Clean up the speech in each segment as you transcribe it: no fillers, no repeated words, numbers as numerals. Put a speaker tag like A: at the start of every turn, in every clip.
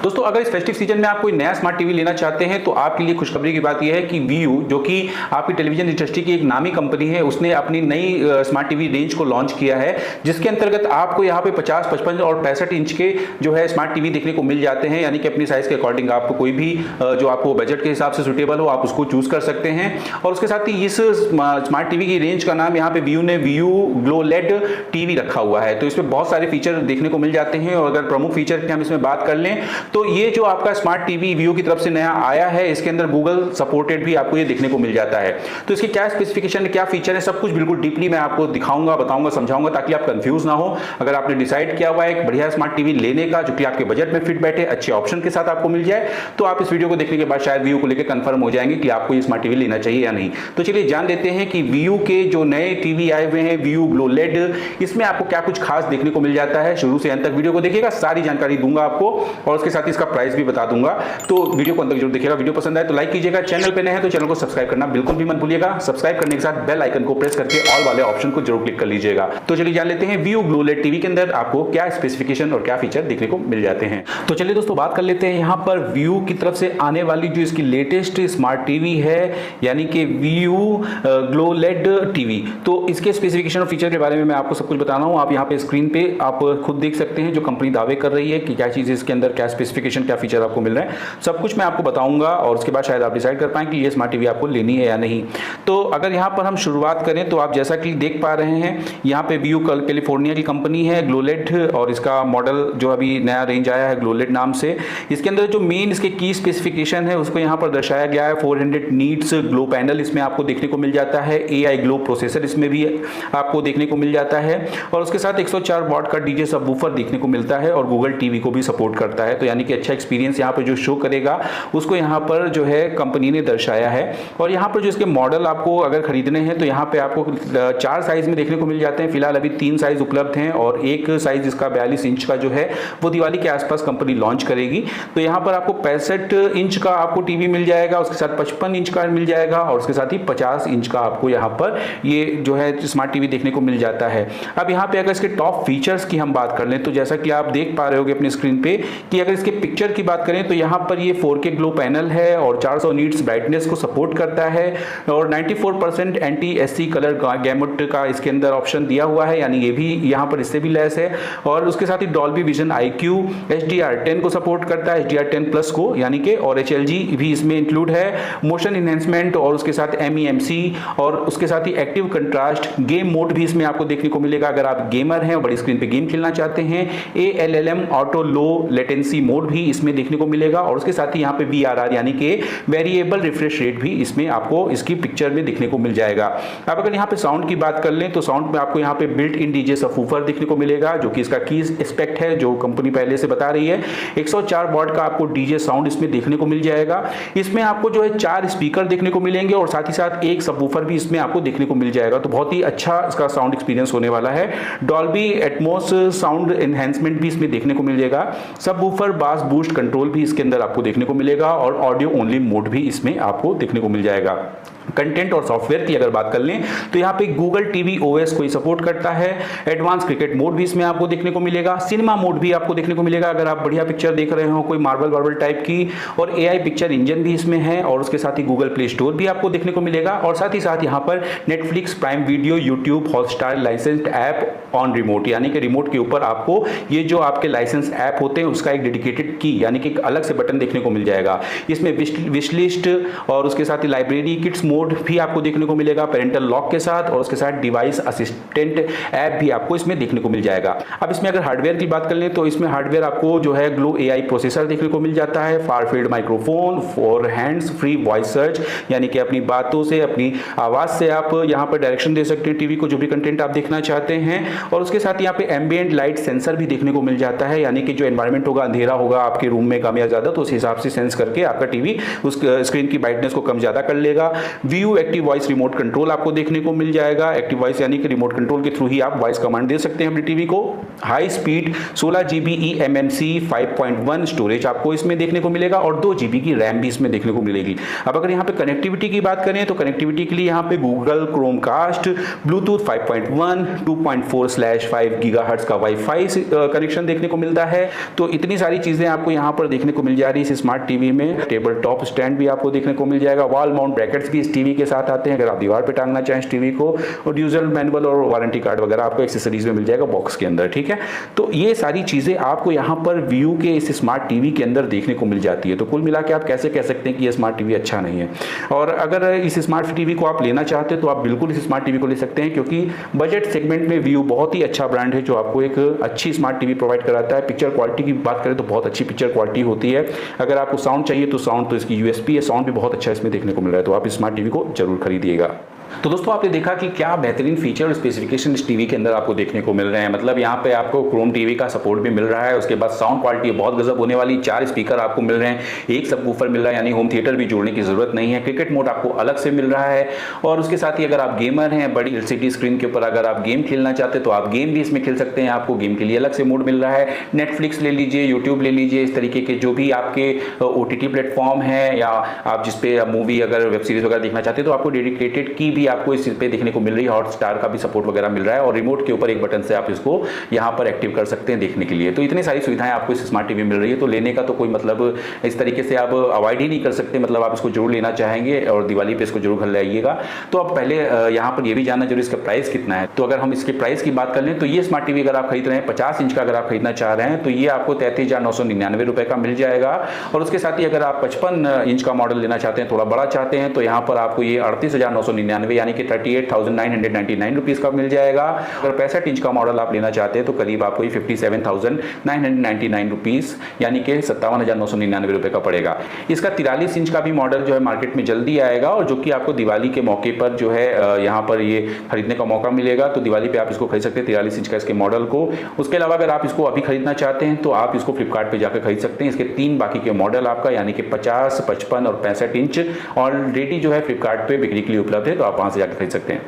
A: दोस्तों अगर इस फेस्टिव सीजन में आप कोई नया स्मार्ट टीवी लेना चाहते हैं तो आपके लिए खुशखबरी की बात यह है कि वीयू, जो कि आपकी टेलीविजन इंडस्ट्री की एक नामी कंपनी है, उसने अपनी नई स्मार्ट टीवी रेंज को लॉन्च किया है, जिसके अंतर्गत आपको यहाँ पे 50, 55 और 65 इंच के जो है स्मार्ट टीवी देखने को मिल जाते हैं। यानी कि अपनी साइज के अकॉर्डिंग आपको कोई भी जो आपको बजट के हिसाब से सुटेबल हो आप उसको चूज कर सकते हैं। और उसके साथ ही इस स्मार्ट टीवी की रेंज का नाम यहाँ पे वीयू ने वीयू ग्लो लेड टीवी रखा हुआ है। तो इसमें बहुत सारे फीचर देखने को मिल जाते हैं और अगर प्रमुख फीचर की हम इसमें बात कर लें तो ये जो आपका स्मार्ट टीवी वीयू की तरफ से नया आया है, इसके अंदर गूगल सपोर्टेड भी आपको ये देखने को मिल जाता है। तो इसके क्या स्पेसिफिकेशन है, क्या फीचर है, सब कुछ बिल्कुल डीपली मैं आपको दिखाऊंगा, बताऊंगा, समझाऊंगा, ताकि आप कंफ्यूज ना हो। अगर आपने डिसाइड किया हुआ है एक बढ़िया स्मार्ट टीवी लेने का जो कि आपके बजट में फिट बैठे, अच्छे ऑप्शन के साथ आपको मिल जाए, तो आप इस वीडियो को देखने के बाद शायद वीयू को लेकर कंफर्म हो जाएंगे कि आपको ये स्मार्ट टीवी लेना चाहिए या नहीं। तो चलिए जान लेते हैं कि वीयू के जो नए टीवी आए हुए हैं वीयू ग्लो लेड, इसमें आपको क्या कुछ खास देखने को मिल जाता है। शुरू से अंत तक वीडियो को देखिएगा, सारी जानकारी दूंगा आपको और उसके साथ ही इसका प्राइस भी बता दूंगा। तो वीडियो को अंत तक जरूर देखिएगा। वीडियो पसंद आए तो लाइक कीजिएगा, चैनल पे नए हैं तो चैनल को सब्सक्राइब करना बिल्कुल भी मत भूलिएगा। सब्सक्राइब करने के साथ बेल आइकन को प्रेस करके ऑल वाले ऑप्शन को जरूर क्लिक कर लीजिएगा। तो चलिए जान लेते हैं वीयू ग्लो लेड टीवी के अंदर आपको क्या स्पेसिफिकेशन और क्या फीचर देखने को मिल जाते हैं। तो चलिए दोस्तों बात कर लेते हैं यहाँ पर वीयू की तरफ से आने वाली जो इसकी लेटेस्ट स्मार्ट टीवी है, यानी कि वीयू ग्लो लेड टीवी। तो इसके स्पेसिफिकेशन और फीचर के बारे में मैं आपको सब कुछ बता रहा हूँ। आप यहाँ पे स्क्रीन पे आप खुद देख सकते हैं जो कंपनी दावे कर रही है कि क्या चीज़ इसके अंदर, क्या स्पेसिफिकेशन, क्या फीचर आपको मिल रहे हैं, सब कुछ मैं आपको बताऊंगा और उसके बाद शायद आप डिसाइड कर पाएं कि ये स्मार्ट टीवी आपको लेनी है या नहीं। तो अगर यहाँ पर हम शुरुआत करें तो आप जैसा कि देख पा रहे हैं यहाँ पे वीयू कैलिफोर्निया की कंपनी है ग्लोलेड, और इसका मॉडल जो अभी नया रेंज आया है ग्लोलेड नाम से। इसके अंदर जो मेन इसके की स्पेसिफिकेशन है उसको यहाँ पर दर्शाया गया है। 400 नीट्स ग्लो पैनल इसमें आपको देखने को मिल जाता है। AI ग्लो प्रोसेसर इसमें भी आपको देखने को मिल जाता है और उसके साथ 104 वॉट का डीजे सबवूफर देखने को मिलता है और गूगल टीवी को भी सपोर्ट करता है। तो यानी कि अच्छा एक्सपीरियंस यहाँ पर जो शो करेगा उसको यहाँ पर जो है कंपनी ने दर्शाया है। और यहाँ पर जो इसके मॉडल आपको अगर खरीदने हैं तो यहाँ पे आपको 4 साइज में देखने को मिल जाते हैं। फिलहाल अभी 3 साइज उपलब्ध हैं और एक साइज इसका 42 इंच का जो है वो दिवाली के आसपास कंपनी लॉन्च करेगी। तो यहाँ पर आपको 65 इंच का आपको टीवी मिल जाएगा, उसके साथ 55 इंच का मिल जाएगा और उसके साथ ही 50 इंच का आपको यहाँ पर ये जो है स्मार्ट टीवी देखने को मिल जाता है। अब यहाँ पे अगर इसके टॉप फीचर्स की हम बात कर लें तो जैसा कि आप देख पा रहे होगे अपनी स्क्रीन पे कि अगर इसके पिक्चर की बात करें तो यहाँ पर ये 4K ग्लो पैनल है और 400 नीट्स ब्राइटनेस को सपोर्ट करता है और 94% एंटी SC कलर गैमुट का इसके अंदर ऑप्शन दिया हुआ है, यानी ये भी यहाँ पर इससे भी लेस है। और उसके साथ ही डॉल्बी विजन IQ HDR10 को सपोर्ट करता है, HDR10 प्लस को, यानी कि और HLG भी इसमें इंक्लूड है, मोशन इनहेंसमेंट और उसके साथ MEMC और उसके साथ ही एक्टिव कंट्रास्ट गेम मोड भी इसमें आपको देखने को मिलेगा। अगर आप गेमर हैं और बड़ी स्क्रीन पे गेम खेलना चाहते हैं, ALLM auto low latency mode भी इसमें देखने को मिलेगा और उसके साथ ही यहाँ पे VRR यानी कि वेरिएबल रिफ्रेश रेट भी इसमें आपको इसकी पिक्चर में देखने को मिल जाएगा। अब अगर यहाँ पे साउंड की बात कर लें तो साउंड में आपको यहाँ पे बिल्ट इन डीजे सबवूफर देखने को मिलेगा जो कि इसका की एस्पेक्ट है जो कंपनी पहले से बता रही है। 104 वॉट का आपको डीजे साउंड इसमें देखने को मिल जाएगा। इसमें आपको जो है 4 स्पीकर देखने को मिलेंगे और साथ ही साथ एक सबवूफर भी इसमें आपको देखने को मिल जाएगा। तो बहुत ही अच्छा इसका साउंड एक्सपीरियंस होने वाला है। डॉल्बी एटमॉस साउंड एनहांसमेंट भी इसमें देखने को मिल जाएगा। सबवूफर बास बूस्ट कंट्रोल भी इसके अंदर आपको देखने को मिलेगा और ऑडियो ओनली मोड भी इसमें आपको देखने को मिल जाएगा। कंटेंट और सॉफ्टवेयर की अगर बात कर लें तो यहाँ पे गूगल टीवी OS को ही सपोर्ट करता है। एडवांस क्रिकेट मोड भी इसमें आपको देखने को मिलेगा। सिनेमा मोड भी आपको देखने को मिलेगा अगर आप बढ़िया पिक्चर देख रहे हो कोई मार्वल टाइप की, और AI पिक्चर इंजन भी इसमें है और उसके साथ ही गूगल प्ले स्टोर भी आपको देखने को मिलेगा और साथ ही यहाँ पर Netflix, prime video, YouTube, Hotstar licensed app on remote, यानी कि रिमोट के ऊपर आपको ये जो आपके लाइसेंस ऐप होते हैं उसका एक डेडिकेटेड की यानी कि एक अलग से बटन देखने को मिल जाएगा। इसमें विश लिस्ट और उसके साथ ही लाइब्रेरी किट्स मोड भी आपको देखने को मिलेगा पेरेंटल लॉक के साथ और उसके साथ डिवाइस असिस्टेंट ऐप भी आपको इसमें देखने को मिल जाएगा। अब इसमें अगर हार्डवेयर की बात कर लें तो इसमें हार्डवेयर आपको जो है ग्लो AI प्रोसेसर देखने को मिल जाता है, far field microphone for hands free voice search, यानी कि अपनी बातों से, अपनी आवाज से आप यहाँ पर डायरेक्शन दे सकते हैं टीवी को जो भी कंटेंट आप देखना चाहते हैं। और उसके साथ यहाँ पे एम्बिएंट लाइट सेंसर भी देखने को मिल जाता है, यानी कि जो एनवायरमेंट होगा, अंधेरा होगा आपके रूम में कम या ज्यादा, तो उस हिसाब से सेंस करके आपका टीवी उस स्क्रीन की ब्राइटनेस को कम ज्यादा कर लेगा। VU active voice remote control आपको देखने को मिल जाएगा। एक्टिव वॉइस यानी कि रिमोट कंट्रोल के थ्रू ही आप वॉइस कमांड दे सकते हैं अपनी टीवी को। High speed 16 GB eMMC 5.1 storage आपको इसमें देखने को मिलेगा और 2 GB की रैम भी इसमें देखने को मिलेगी। अब अगर यहाँ पे कनेक्टिविटी की बात करें तो कनेक्टिविटी के लिए यहाँ पे गूगल क्रोमकास्ट, ब्लूटूथ 5.1, 2.4/5 गीगाहर्ट्ज का वाईफाई कनेक्शन देखने को मिलता है। तो इतनी सारी चीजें आपको यहाँ पर देखने को मिल जा रही है इस स्मार्ट टीवी में। टेबल टॉप स्टैंड भी आपको देखने को मिल जाएगा। वॉल माउंट ब्रैकेट्स भी इस टीवी के साथ आते हैं अगर आप दीवार पे टांगना चाहें इस टीवी को। और यूजर मैनुअल और वारंटी कार्ड वगैरह आपको एक्सेसरीज में मिल जाएगा बॉक्स के अंदर, ठीक है। तो ये सारी चीजें आपको यहाँ पर व्यू के इस स्मार्ट टीवी के अंदर देखने को मिल जाती है। तो कुल मिला के आप कैसे कह सकते हैं कि ये स्मार्ट टीवी अच्छा नहीं है। और अगर इस स्मार्ट टीवी को आप लेना चाहते हैं तो आप बिल्कुल इस स्मार्ट टीवी को ले सकते हैं, क्योंकि बजट सेगमेंट में व्यू बहुत ही अच्छा ब्रांड है जो आपको एक अच्छी स्मार्ट टीवी प्रोवाइड कराता है। पिक्चर क्वालिटी की बात करें तो बहुत अच्छी पिक्चर क्वालिटी होती है। अगर आपको साउंड चाहिए तो साउंड तो इसकी यूएसपी है, साउंड भी बहुत अच्छा इसमें देखने को मिल रहा है। तो आप इस स्मार्ट टीवी को जरूर खरीदिएगा। तो दोस्तों आपने देखा कि क्या बेहतरीन फीचर और स्पेसिफिकेशन इस टीवी के अंदर आपको देखने को मिल रहे हैं। मतलब यहाँ पे आपको क्रोम टीवी का सपोर्ट भी मिल रहा है। उसके बाद साउंड क्वालिटी बहुत गजब होने वाली, 4 स्पीकर आपको मिल रहे हैं, एक सबवूफर मिल रहा है, यानी होम थिएटर भी जोड़ने की जरूरत नहीं है। क्रिकेट मोड आपको अलग से मिल रहा है। और उसके साथ ही अगर आप गेमर हैं, बड़ी एलसीडी स्क्रीन के ऊपर अगर आप गेम खेलना चाहते हैं तो आप गेम भी इसमें खेल सकते हैं। आपको गेम के लिए अलग से मोड मिल रहा है। नेटफ्लिक्स ले लीजिए, यूट्यूब ले लीजिए, इस तरीके के जो भी आपके OTT प्लेटफॉर्म है या आप जिसपे मूवी अगर वेब सीरीज वगैरह देखना चाहते हैं तो आपको डेडिकेटेड की भी आपको इस पे देखने को मिल रही है। हॉटस्टार का भी सपोर्ट वगैरह मिल रहा है और रिमोट के ऊपर एक बटन से आप इसको यहां पर एक्टिव कर सकते हैं देखने के लिए। तो इतनी सारी सुविधाएं आपको इस स्मार्ट टीवी में मिल रही है। तो लेने का तो कोई मतलब इस तरीके से आप अवॉइड ही नहीं कर सकते। मतलब आप इसको जरूर लेना चाहेंगे और दिवाली पे इसको जरूर घर ले आइएगा। तो अब पहले यहां पर यह भी जानना जरूरी इसका प्राइस कितना है। तो अगर हम इसके प्राइस की बात कर लें तो ये स्मार्ट टीवी अगर आप खरीद रहे हैं 50 इंच का अगर आप खरीदना चाह रहे हैं तो ये आपको 33,999 रुपए का मिल जाएगा। और उसके साथ ही अगर आप 55 इंच का मॉडल लेना चाहते हैं, थोड़ा बड़ा चाहते हैं, तो यहाँ पर आपको ये 38,999 यानी कि 38,999 रुपीज का मिल जाएगा। अगर 65 इंच का मॉडल आप लेना चाहते हैं तो करीब आपको 57,999 रुपीज यानी कि 57,999 रुपए का पड़ेगा। इसका 43 इंच का भी मॉडल जो है मार्केट में जल्दी आएगा और जो कि आपको दिवाली के मौके पर जो है यहाँ पर ये खरीदने का मौका मिलेगा। तो दिवाली पे आप इसको खरीद सकते हैं 43 इंच का इसके मॉडल को। उसके अलावा अगर आप इसको अभी खरीदना चाहते हैं तो आप इसको फ्लिपकार्ट पे जाकर खरीद सकते हैं। इसके 3 बाकी के मॉडल आपका यानी कि 50, 55 और 65 इंच ऑलरेडी जो है फ्लिपकार्ट पे बिक्री के लिए उपलब्ध है। तो आप वहां से जाकर खरीद सकते हैं।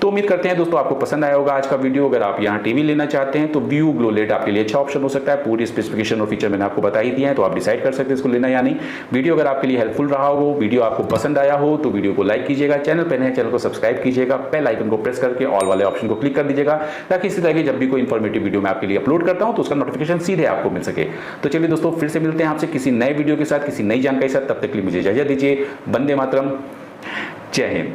A: तो उम्मीद करते हैं दोस्तों आपको पसंद आया होगा आज का वीडियो। अगर आप यहाँ टीवी लेना चाहते हैं तो व्यू ग्लो लेट आपके लिए अच्छा ऑप्शन हो सकता है। पूरी स्पेसिफिकेशन और फीचर मैंने आपको बता ही दिया है, तो आप डिसाइड कर सकते हैं इसको लेना या नहीं। वीडियो अगर आपके लिए हेल्पफुल रहा हो, वीडियो आपको पसंद आया हो तो वीडियो को लाइक कीजिएगा। चैनल पर नए चैनल को सब्सक्राइब कीजिएगा। बेल आइकन को प्रेस करके ऑल वाले ऑप्शन को क्लिक कर दीजिएगा ताकि इसी तरह की जब भी कोई इंफॉर्मेटिव वीडियो मैं आपके लिए अपलोड करता हूं तो उसका नोटिफिकेशन सीधे आपको मिल सके। तो चलिए दोस्तों फिर से मिलते हैं आपसे किसी नए वीडियो के साथ, किसी नई जानकारी के साथ। तब तक के लिए मुझे इजाजत दीजिए। वंदे मातरम, जय हिंद।